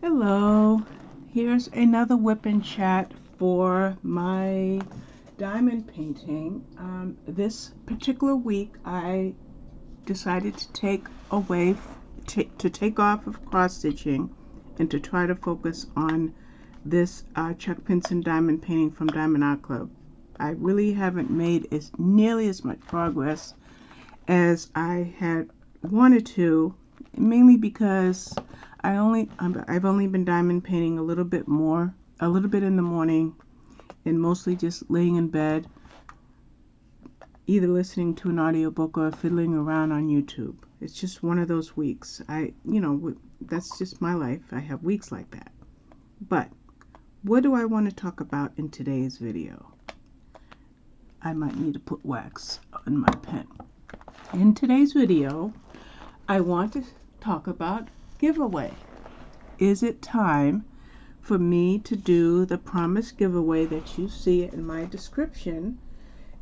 Hello, here's another WIP and Chat for my diamond painting. This particular week I decided to take off of cross stitching and to try to focus on this Chuck Pinson diamond painting from Diamond Art Club. I really haven't made nearly as much progress as I had wanted to, mainly because I've only been diamond painting a little bit in the morning, and mostly just laying in bed, either listening to an audiobook or fiddling around on YouTube. It's just one of those weeks. That's just my life. I have weeks like that. But what do I want to talk about in today's video? I might need to put wax on my pen. In today's video, I want to talk about giveaway. Is it time for me to do the promised giveaway that you see in my description?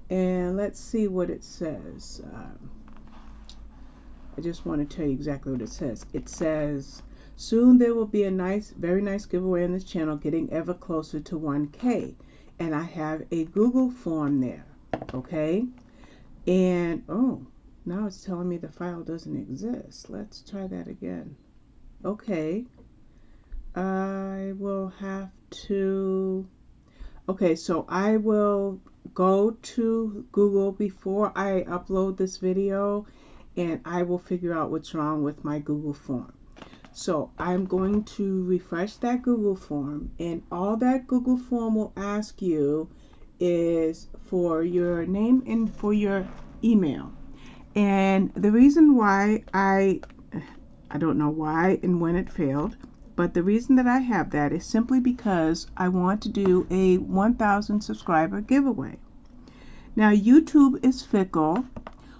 And let's see what it says. I just want to tell you exactly what it says. It says, soon there will be a very nice giveaway on this channel, getting ever closer to 1K. And I have a Google form there, okay? And, oh, now it's telling me the file doesn't exist. Let's try that again. Okay. I will have to... Okay, so I will go to Google before I upload this video, and I will figure out what's wrong with my Google form. So I'm going to refresh that Google form, and all that Google form will ask you is for your name and for your email. And the reason why I don't know why and when it failed, but the reason that I have that is simply because I want to do a 1,000 subscriber giveaway. Now, YouTube is fickle,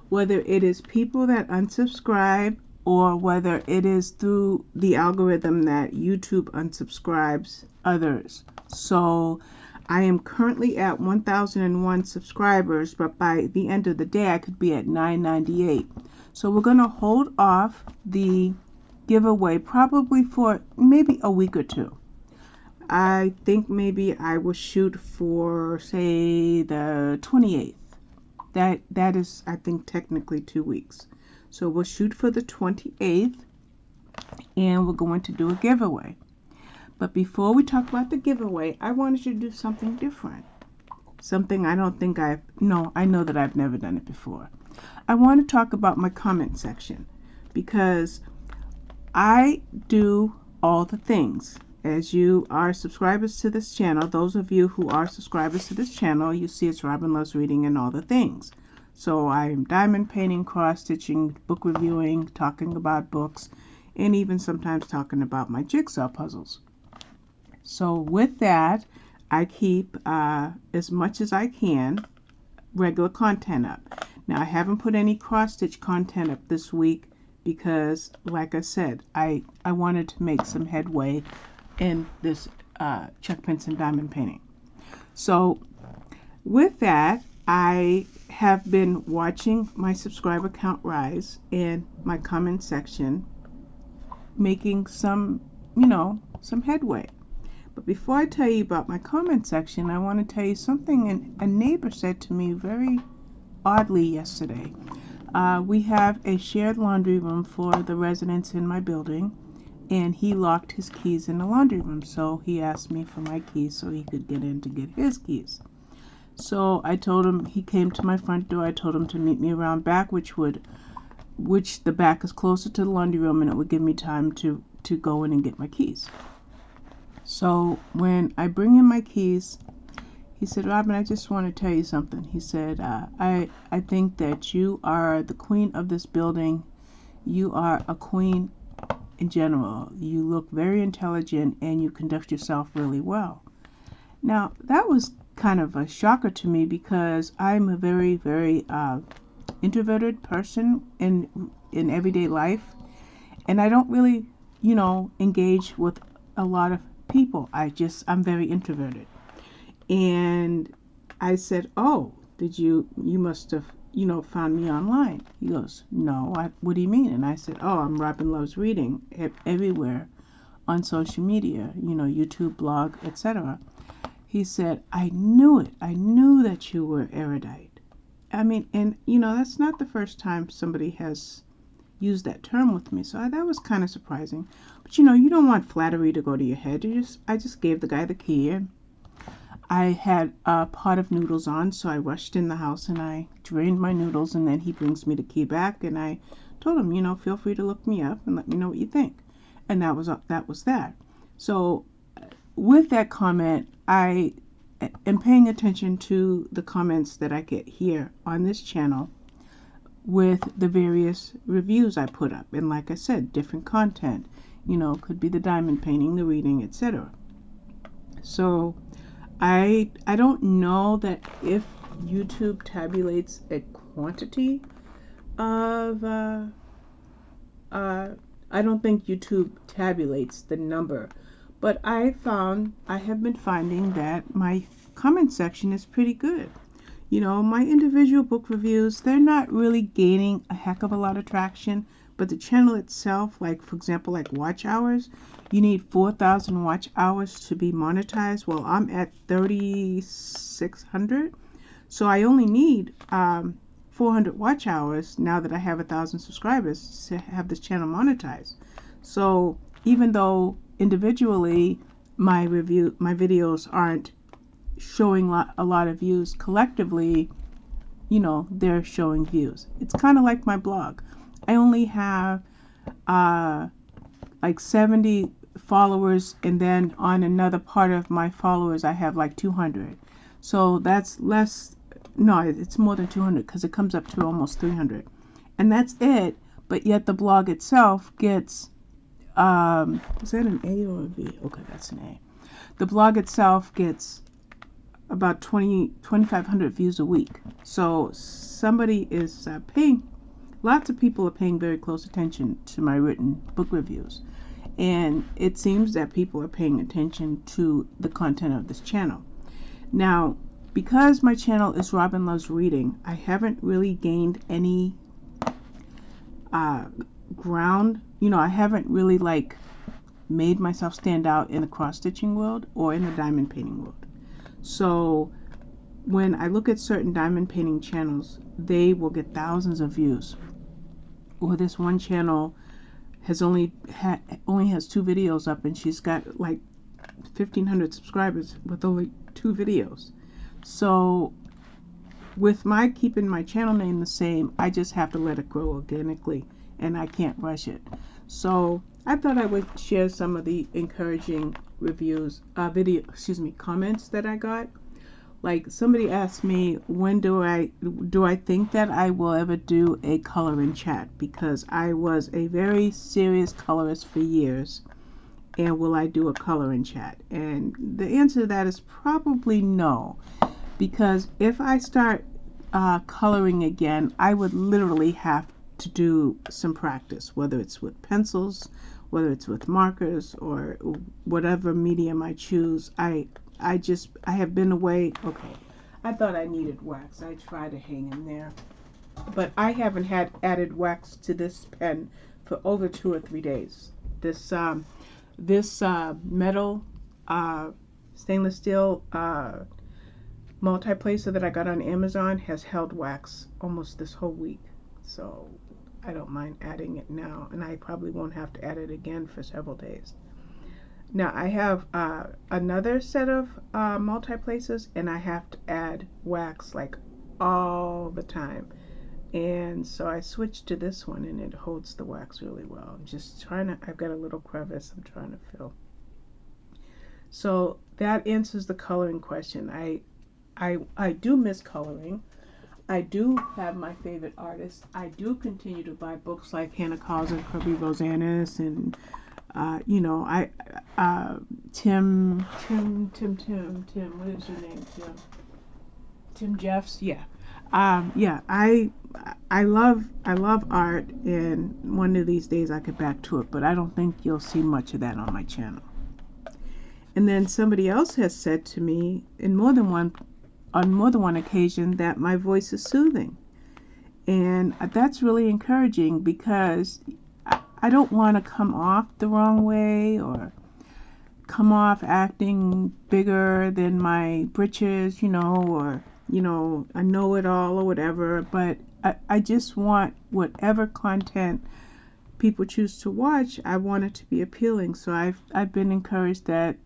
whether it is people that unsubscribe or whether it is through the algorithm that YouTube unsubscribes others. So I am currently at 1,001 subscribers, but by the end of the day I could be at 998. So we're going to hold off the giveaway probably for maybe a week or two. I think maybe I will shoot for, say, the 28th. That is, I think, technically 2 weeks. So we'll shoot for the 28th, and we're going to do a giveaway. But before we talk about the giveaway, I wanted to do something different. Something I know that I've never done it before. I want to talk about my comment section, because I do all the things. As you are subscribers to this channel, those of you who are subscribers to this channel, you see it's Robin Loves Reading and all the things. So I'm diamond painting, cross stitching, book reviewing, talking about books, and even sometimes talking about my jigsaw puzzles. So with that, I keep as much as I can regular content up. Now, I haven't put any cross stitch content up this week because, like I said, I wanted to make some headway in this Chuck Pinson diamond painting. So with that, I have been watching my subscriber count rise and my comment section making some headway. But before I tell you about my comment section, I want to tell you something a neighbor said to me very oddly yesterday. We have a shared laundry room for the residents in my building, and he locked his keys in the laundry room, so he asked me for my keys so he could get in to get his keys. So I told him, he came to my front door, I told him to meet me around back, which the back is closer to the laundry room, and it would give me time to go in and get my keys. So when I bring him my keys, he said, Robin, I just want to tell you something. He said, I think that you are the queen of this building. You are a queen in general. You look very intelligent and you conduct yourself really well. Now, that was kind of a shocker to me because I'm a very, very introverted person in everyday life. And I don't really, engage with a lot of people. I'm very introverted. And I said, oh, you must have, found me online. He goes, no, what do you mean? And I said, oh, I'm Robin Loves Reading everywhere on social media, you know, YouTube, blog, etc. He said, I knew it. I knew that you were erudite. I mean, and, you know, that's not the first time somebody has used that term with me. So that was kind of surprising. But, you know, you don't want flattery to go to your head. I just gave the guy the key. And I had a pot of noodles on, so I rushed in the house and I drained my noodles. And then he brings me the key back. And I told him, you know, feel free to look me up and let me know what you think. And that was that. So with that comment, I am paying attention to the comments that I get here on this channel with the various reviews I put up. And like I said, different content, you know, could be the diamond painting, the reading, etc. So I don't know that if YouTube tabulates a quantity of I don't think YouTube tabulates the number, but I have been finding that my comment section is pretty good. You know, my individual book reviews, they're not really gaining a heck of a lot of traction, but the channel itself, like for example, like watch hours, you need 4,000 watch hours to be monetized. Well, I'm at 3,600, so I only need 400 watch hours now that I have 1,000 subscribers to have this channel monetized. So even though individually my videos aren't showing a lot of views, collectively, you know, they're showing views. It's kind of like my blog. I only have like 70 followers, and then on another part of my followers I have like 200. So that's less. No, it's more than 200 because it comes up to almost 300. And that's it. But yet the blog itself gets, is that an A or a V? Okay, that's an A. The blog itself gets about 2,500 views a week. So somebody is lots of people are paying very close attention to my written book reviews. And it seems that people are paying attention to the content of this channel. Now, because my channel is Robin Loves Reading, I haven't really gained any ground. You know, I haven't really like made myself stand out in the cross-stitching world or in the diamond painting world. So when I look at certain diamond painting channels, they will get thousands of views. Or this one channel has only has 2 videos up, and she's got like 1,500 subscribers with only 2 videos. So with my keeping my channel name the same, I just have to let it grow organically, and I can't rush it. So I thought I would share some of the encouraging reviews, comments that I got. Like somebody asked me, when do I think that I will ever do a color and chat? Because I was a very serious colorist for years. And will I do a color and chat? And the answer to that is probably no. Because if I start coloring again, I would literally have to do some practice, whether it's with pencils, whether it's with markers, or whatever medium I choose. I have been away. Okay, I thought I needed wax. I tried to hang in there, but I haven't added wax to this pen for over 2 or 3 days. This metal stainless steel multi-placer that I got on Amazon has held wax almost this whole week, so I don't mind adding it now, and I probably won't have to add it again for several days. Now I have another set of multi-placers, and I have to add wax like all the time, and so I switched to this one, and it holds the wax really well. I'm just trying to, I've got a little crevice I'm trying to fill. So that answers the coloring question. I do miss coloring. I do have my favorite artists. I do continue to buy books like Hannah Cowles and Kirby Rosanis, and you know, Tim, what is your name? Tim Jeffs. Yeah. Yeah, I love art, and one of these days I could back to it, but I don't think you'll see much of that on my channel. And then somebody else has said to me on more than one occasion that my voice is soothing, and that's really encouraging, because I don't want to come off the wrong way or come off acting bigger than my britches, or, I know it all or whatever, but I just want whatever content people choose to watch, I want it to be appealing. So I've been encouraged that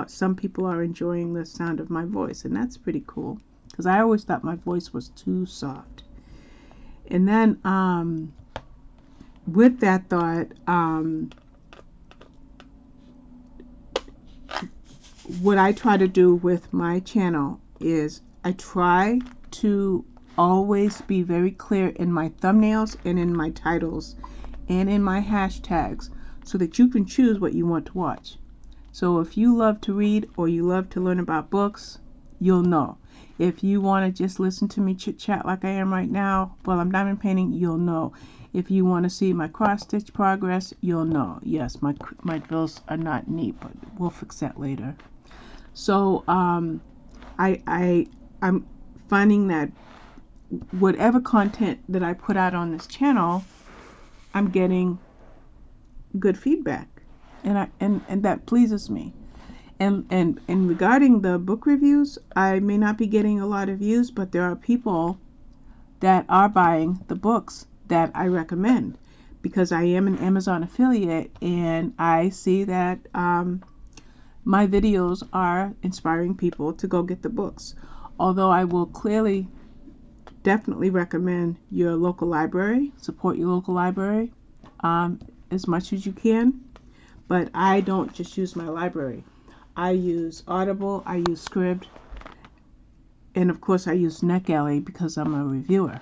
some people are enjoying the sound of my voice, and that's pretty cool, because I always thought my voice was too soft. And then with that thought, what I try to do with my channel is I try to always be very clear in my thumbnails and in my titles and in my hashtags, so that you can choose what you want to watch. So if you love to read or you love to learn about books, you'll know. If you want to just listen to me chit chat like I am right now while I'm diamond painting, you'll know. If you want to see my cross stitch progress, you'll know. Yes, my bills are not neat, but we'll fix that later. So I'm finding that whatever content that I put out on this channel, I'm getting good feedback, and that pleases me. And regarding the book reviews, I may not be getting a lot of views, but there are people that are buying the books that I recommend, because I am an Amazon affiliate, and I see that my videos are inspiring people to go get the books. Although I will definitely recommend your local library. Support your local library as much as you can. But I don't just use my library. I use Audible, I use Scribd, and of course I use NetGalley because I'm a reviewer.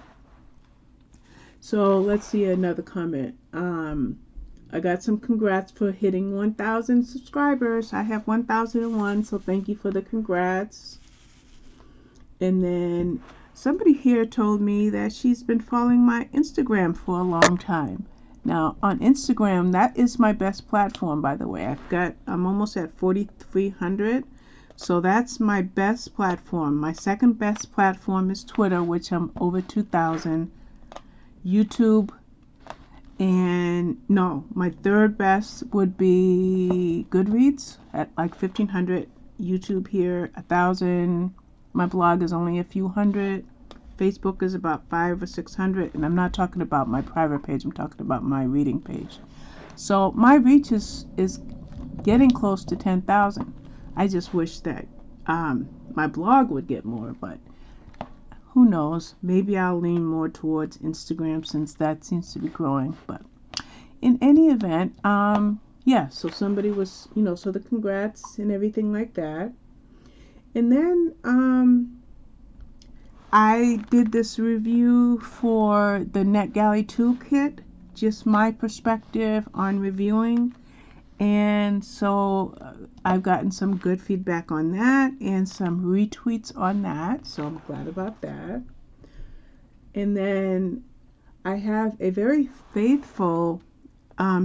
So let's see another comment. I got some congrats for hitting 1,000 subscribers. I have 1,001, so thank you for the congrats. And then somebody here told me that she's been following my Instagram for a long time. Now on Instagram, that is my best platform, by the way. I'm almost at 4,300, so that's my best platform. My second best platform is Twitter, which I'm over 2,000. YouTube, and no, my third best would be Goodreads at like 1,500. YouTube here 1,000. My blog is only a few hundred. Facebook is about 500 or 600, and I'm not talking about my private page. I'm talking about my reading page. So my reach is getting close to 10,000. I just wish that my blog would get more, but who knows? Maybe I'll lean more towards Instagram, since that seems to be growing. But in any event, yeah, so somebody was, so the congrats and everything like that. And then I did this review for the NetGalley Toolkit, just my perspective on reviewing. And so I've gotten some good feedback on that and some retweets on that, so I'm glad about that. And then I have a very faithful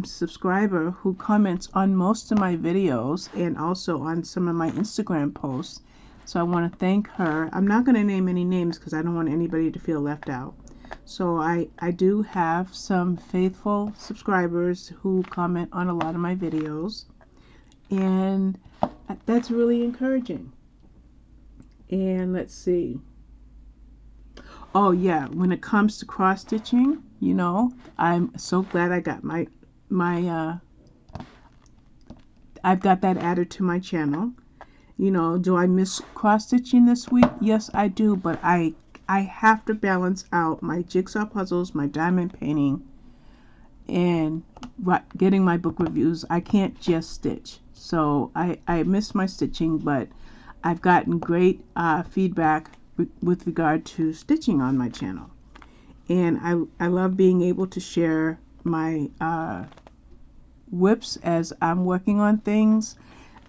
subscriber who comments on most of my videos and also on some of my Instagram posts. So I want to thank her. I'm not going to name any names because I don't want anybody to feel left out. So I do have some faithful subscribers who comment on a lot of my videos, and that's really encouraging. And let's see. Oh yeah, when it comes to cross stitching, I'm so glad I got I've got that added to my channel. Do I miss cross stitching this week? Yes, I do, but I have to balance out my jigsaw puzzles, my diamond painting, and getting my book reviews. I can't just stitch. So I miss my stitching, but I've gotten great feedback with regard to stitching on my channel. And I love being able to share my WIPs as I'm working on things,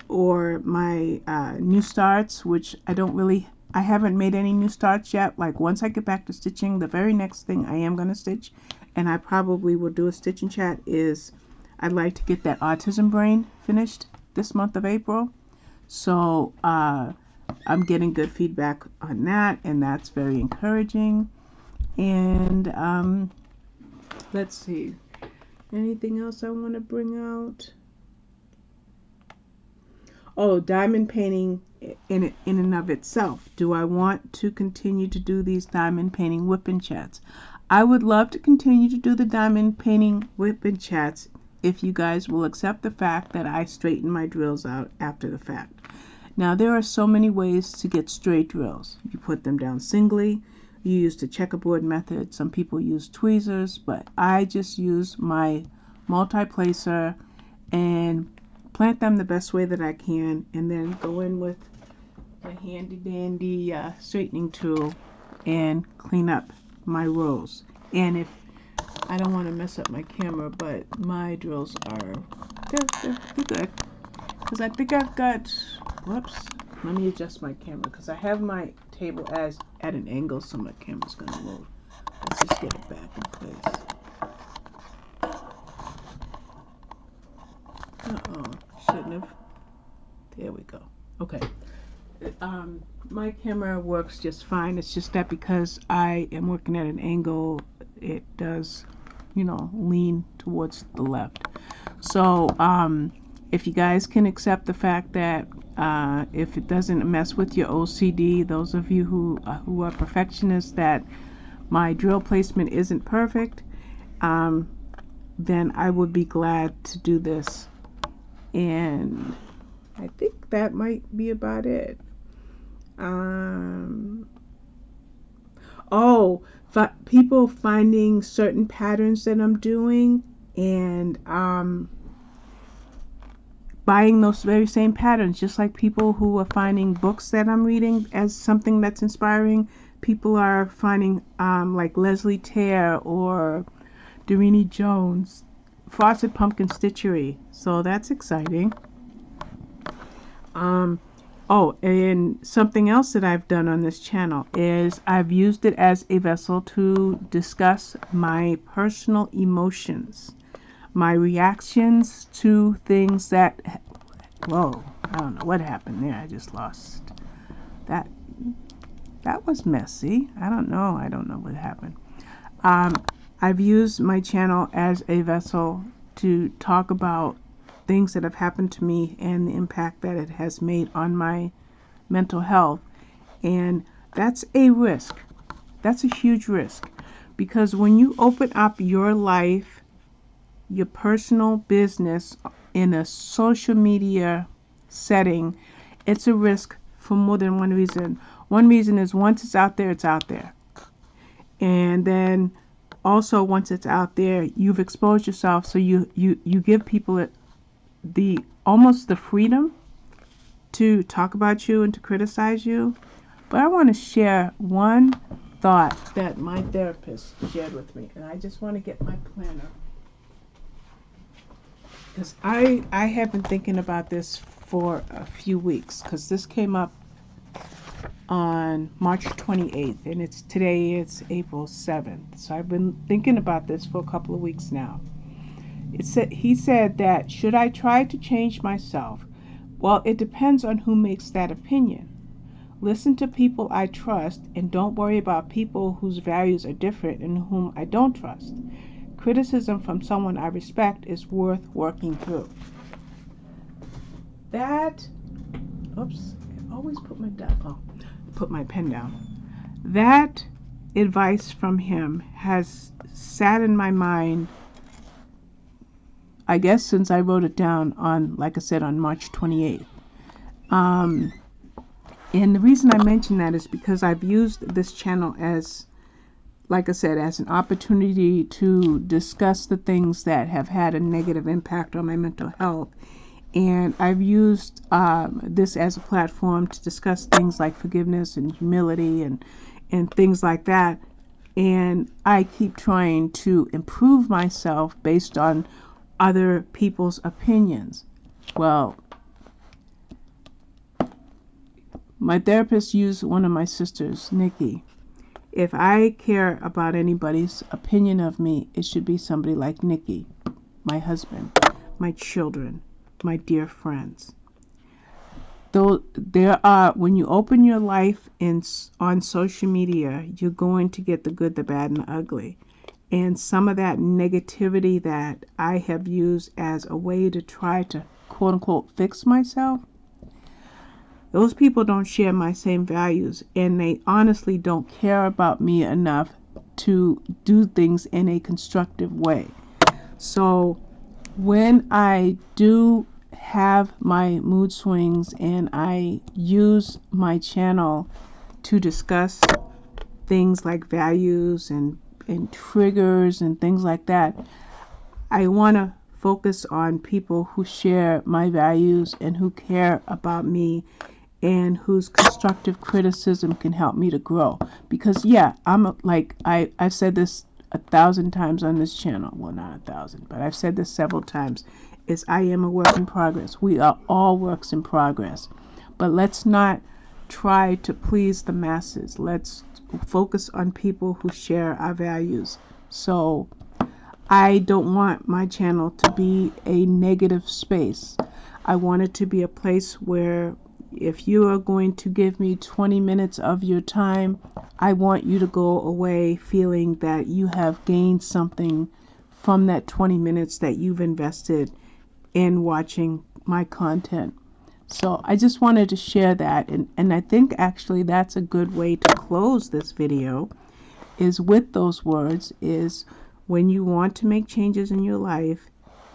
or my new starts, which I haven't made any new starts yet. Like once I get back to stitching, the very next thing I am going to stitch, and I probably will do a stitch and chat, is I'd like to get that autism brain finished this month of April. So I'm getting good feedback on that, and that's very encouraging. And Let's see. Anything else I want to bring out? Oh, diamond painting in and of itself. Do I want to continue to do these diamond painting WIP and chats? I would love to continue to do the diamond painting WIP and chats if you guys will accept the fact that I straighten my drills out after the fact. Now, there are so many ways to get straight drills. You put them down singly. You use the checkerboard method. Some people use tweezers, but I just use my multi-placer and plant them the best way that I can, and then go in with the handy dandy straightening tool and clean up my rows. And if I don't want to mess up my camera, but my drills are they're good, because I think I've got, whoops, let me adjust my camera because I have my table as at an angle, so my camera's going to move. Let's just get it back in place. Shouldn't have. There we go. Okay. My camera works just fine. It's just that because I am working at an angle, it does, lean towards the left. So, if you guys can accept the fact that if it doesn't mess with your OCD, those of you who are perfectionists, that my drill placement isn't perfect, then I would be glad to do this. And I think that might be about it. People finding certain patterns that I'm doing and buying those very same patterns, just like people who are finding books that I'm reading as something that's inspiring. People are finding like Leslie Terre or Doreen Jones, Frosted Pumpkin Stitchery. So that's exciting. And something else that I've done on this channel is I've used it as a vessel to discuss my personal emotions, my reactions to things that, whoa, I don't know what happened there. I just lost that. That was messy. I don't know what happened. I've used my channel as a vessel to talk about things that have happened to me and the impact that it has made on my mental health. And that's a risk. That's a huge risk, because when you open up your life, your personal business in a social media setting, it's a risk for more than one reason. One reason is once it's out there, it's out there. And then also once it's out there, you've exposed yourself, so you give people almost the freedom to talk about you and to criticize you. But I want to share one thought that my therapist shared with me, and I just want to get my planner, because I have been thinking about this for a few weeks, because this came up on March 28th, and today it's April 7th. So I've been thinking about this for a couple of weeks now. He said that, should I try to change myself? Well, it depends on who makes that opinion. Listen to people I trust, and don't worry about people whose values are different and whom I don't trust. Criticism from someone I respect is worth working through. Oops, I always put my pen down. That advice from him has sat in my mind, I guess, since I wrote it down on, like I said, on March 28th. And the reason I mention that is because I've used this channel as, like I said, as an opportunity to discuss the things that have had a negative impact on my mental health. And I've used this as a platform to discuss things like forgiveness and humility and things like that. And I keep trying to improve myself based on other people's opinions. Well, my therapist used one of my sisters, Nikki. If I care about anybody's opinion of me, it should be somebody like Nikki, my husband, my children, my dear friends. Though when you open your life on social media, you're going to get the good, the bad, and the ugly. and some of that negativity that I have used as a way to try to quote unquote fix myself, those people don't share my same values, and they honestly don't care about me enough to do things in a constructive way. So when I do have my mood swings and I use my channel to discuss things like values and triggers and things like that, I want to focus on people who share my values and who care about me and whose constructive criticism can help me to grow. Because yeah, I've said this 1,000 times on this channel. Well, not 1,000, but I've said this several times, is I am a work in progress. We are all works in progress. But let's not try to please the masses. Let's focus on people who share our values. So I don't want my channel to be a negative space. I want it to be a place where if you are going to give me 20 minutes of your time, I want you to go away feeling that you have gained something from that 20 minutes that you've invested in watching my content. So I just wanted to share that, and I think actually that's a good way to close this video, is with those words, is when you want to make changes in your life,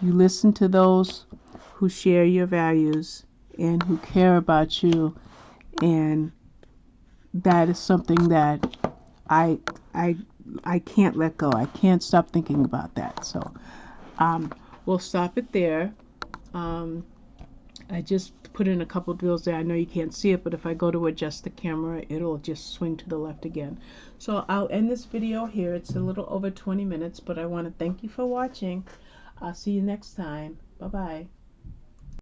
you listen to those who share your values and who care about you, and that is something that I can't let go. I can't stop thinking about that. So we'll stop it there. I just put in a couple drills there. I know you can't see it, but if I go to adjust the camera, it'll just swing to the left again. So I'll end this video here. It's a little over 20 minutes, but I want to thank you for watching. I'll see you next time. Bye-bye.